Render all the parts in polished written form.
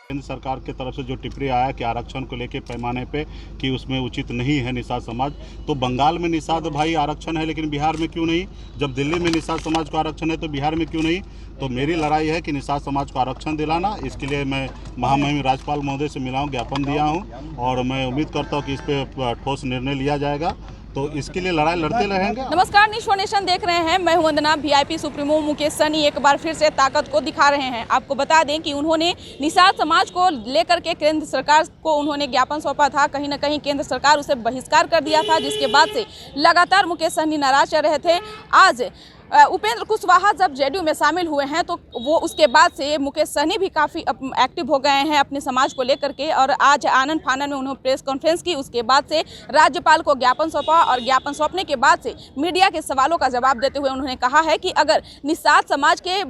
केंद्र सरकार की तरफ से जो टिप्पणी आया कि आरक्षण को लेकर पैमाने पे कि उसमें उचित नहीं है निषाद समाज, तो बंगाल में निषाद भाई आरक्षण है लेकिन बिहार में क्यों नहीं? जब दिल्ली में निषाद समाज को आरक्षण है तो बिहार में क्यों नहीं? तो मेरी लड़ाई है कि निषाद समाज को आरक्षण दिलाना। इसके लिए मैं महामहिम राज्यपाल महोदय से मिला हूँ, ज्ञापन दिया हूँ और मैं उम्मीद करता हूँ कि इस पर ठोस निर्णय लिया जाएगा। तो इसके लिए लड़ाई लड़ते रहेंगे। नमस्कार, न्यूज़ नेशन देख रहे हैं। मैं हूं वंदना। वीआईपी सुप्रीमो मुकेश सहनी एक बार फिर से ताकत को दिखा रहे हैं। आपको बता दें कि उन्होंने निषाद समाज को लेकर के केंद्र सरकार को उन्होंने ज्ञापन सौंपा था। कहीं ना कहीं केंद्र सरकार उसे बहिष्कार कर दिया था, जिसके बाद से लगातार मुकेश सहनी नाराज चल रहे थे। आज उपेंद्र कुशवाहा जब जेडीयू में शामिल हुए हैं तो वो उसके बाद से मुकेश सहनी भी काफ़ी एक्टिव हो गए हैं अपने समाज को लेकर के, और आज आनन फानन में उन्होंने प्रेस कॉन्फ्रेंस की। उसके बाद से राज्यपाल को ज्ञापन सौंपा और ज्ञापन सौंपने के बाद से मीडिया के सवालों का जवाब देते हुए उन्होंने कहा है कि अगर निषाद समाज के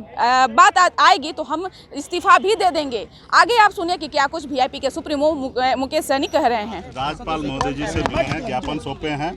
बात आएगी तो हम इस्तीफा भी दे देंगे। आगे आप सुनिए कि क्या कुछ वीआईपी के सुप्रीमो मुकेश सहनी कह रहे हैं। राज्यपाल महोदय जी से मिले हैं, ज्ञापन सौंपे हैं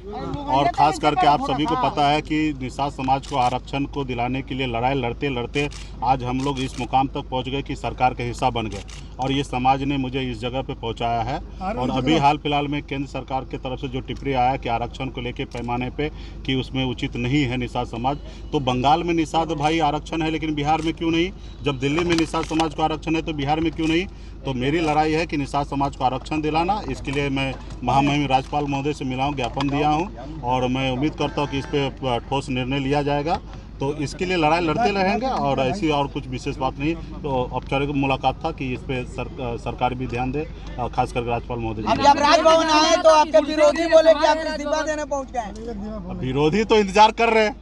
और खास करके आप सभी को पता है कि निषाद समाज को आरक्षण को दिलाने के लिए लड़ाई लड़ते लड़ते आज हम लोग इस मुकाम तक पहुंच गए कि सरकार का हिस्सा बन गए और ये समाज ने मुझे इस जगह पे पहुंचाया है। और अभी हाल फिलहाल में केंद्र सरकार की तरफ से जो टिप्पणी आया कि आरक्षण को लेकर पैमाने पे कि उसमें उचित नहीं है निषाद समाज, तो बंगाल में निषाद भाई आरक्षण है लेकिन बिहार में क्यों नहीं? जब दिल्ली में निषाद समाज को आरक्षण है तो बिहार में क्यों नहीं? तो मेरी लड़ाई है कि निषाद समाज को आरक्षण दिलाना। इसके लिए मैं महामहिम राज्यपाल महोदय से मिला हूँ, ज्ञापन दिया हूँ और मैं उम्मीद करता हूँ कि इस पर ठोस निर्णय लिया जाएगा। तो इसके लिए लड़ाई लड़ते रहेंगे और ऐसी और कुछ विशेष बात नहीं। तो औपचारिक मुलाकात था कि इस पे सरकार भी ध्यान दे, खास करके राज्यपाल महोदय जी। जब राजभवन आए तो आपके विरोधी बोले कि आप इस्तीफा देने पहुंच गए। विरोधी तो इंतजार कर रहे हैं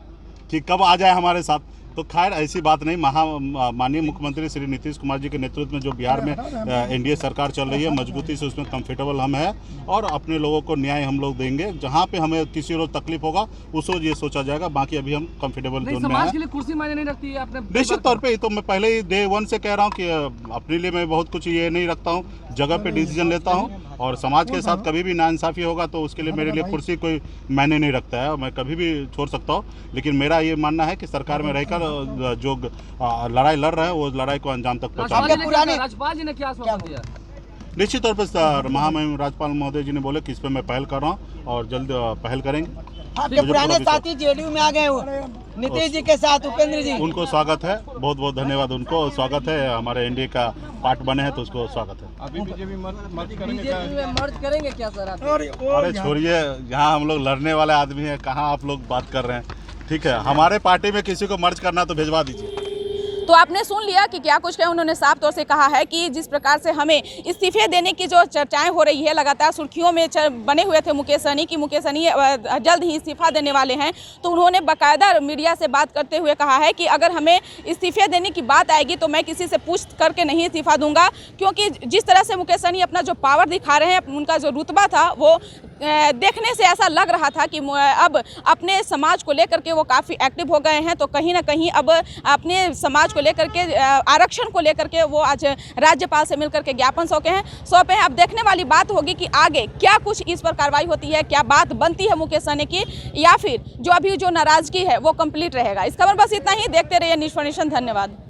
कि कब आ जाए हमारे साथ। तो खैर ऐसी बात नहीं। माननीय मुख्यमंत्री श्री नीतीश कुमार जी के नेतृत्व में जो बिहार में एनडीए सरकार चल रही है, मजबूती से उसमें कंफर्टेबल हम हैं और अपने लोगों को न्याय हम लोग देंगे। जहां पे हमें किसी रोज तकलीफ होगा उस रोज ये सोचा जाएगा, बाकी अभी हम कंफर्टेबल जोन में हैं। कुर्सी मायने नहीं रखती है आपने? निश्चित तौर पे। तो मैं पहले ही डे 1 से कह रहा हूँ कि अपने लिए मैं बहुत कुछ ये नहीं रखता हूँ, जगह पे डिसीजन लेता हूँ और समाज के साथ कभी भी नाइंसाफ़ी होगा तो उसके लिए मेरे लिए कुर्सी कोई मायने नहीं रखता है, मैं कभी भी छोड़ सकता हूँ। लेकिन मेरा ये मानना है कि सरकार में रहकर जो लड़ाई लड़ रहे हैं वो लड़ाई को अंजाम तक पहुँचाना। राज्यपाल जी ने क्या आश्वासन दिया? निश्चित तौर पर महामहिम राज्यपाल महोदय जी ने बोले कि इस पर मैं पहल कर रहा हूँ और जल्द पहल करेंगे। आपके पुराने साथी जेडीयू में आ गए हो नीतीश जी के साथ, उपेंद्र जी, उनको स्वागत है, बहुत बहुत धन्यवाद उनको। स्वागत है, हमारे एनडीए का पार्ट बने हैं तो उसको स्वागत है। अभी बीजेपी मर्ज करेंगे क्या सर? अरे छोड़िए, यहाँ हम लोग लड़ने वाले आदमी हैं, कहाँ आप लोग बात कर रहे हैं। ठीक है, हमारे पार्टी में किसी को मर्ज करना तो भिजवा दीजिए। तो आपने सुन लिया कि क्या कुछ कहे। उन्होंने साफ तौर से कहा है कि जिस प्रकार से हमें इस्तीफे देने की जो चर्चाएं हो रही है, लगातार सुर्खियों में बने हुए थे मुकेश सहनी की मुकेश सहनी जल्द ही इस्तीफा देने वाले हैं। तो उन्होंने बाकायदा मीडिया से बात करते हुए कहा है कि अगर हमें इस्तीफे देने की बात आएगी तो मैं किसी से पूछ करके नहीं इस्तीफा दूंगा, क्योंकि जिस तरह से मुकेश सहनी अपना जो पावर दिखा रहे हैं, उनका जो रुतबा था वो देखने से ऐसा लग रहा था कि अब अपने समाज को लेकर के वो काफ़ी एक्टिव हो गए हैं। तो कहीं ना कहीं अब अपने समाज को लेकर के, आरक्षण को लेकर के वो आज राज्यपाल से मिलकर के ज्ञापन सौंपे हैं। अब देखने वाली बात होगी कि आगे क्या कुछ इस पर कार्रवाई होती है, क्या बात बनती है मुकेश सहनी की, या फिर जो अभी जो नाराजगी है वो कंप्लीट रहेगा। इस खबर बस इतना ही। देखते रहिए न्यूज़ नेशन। धन्यवाद।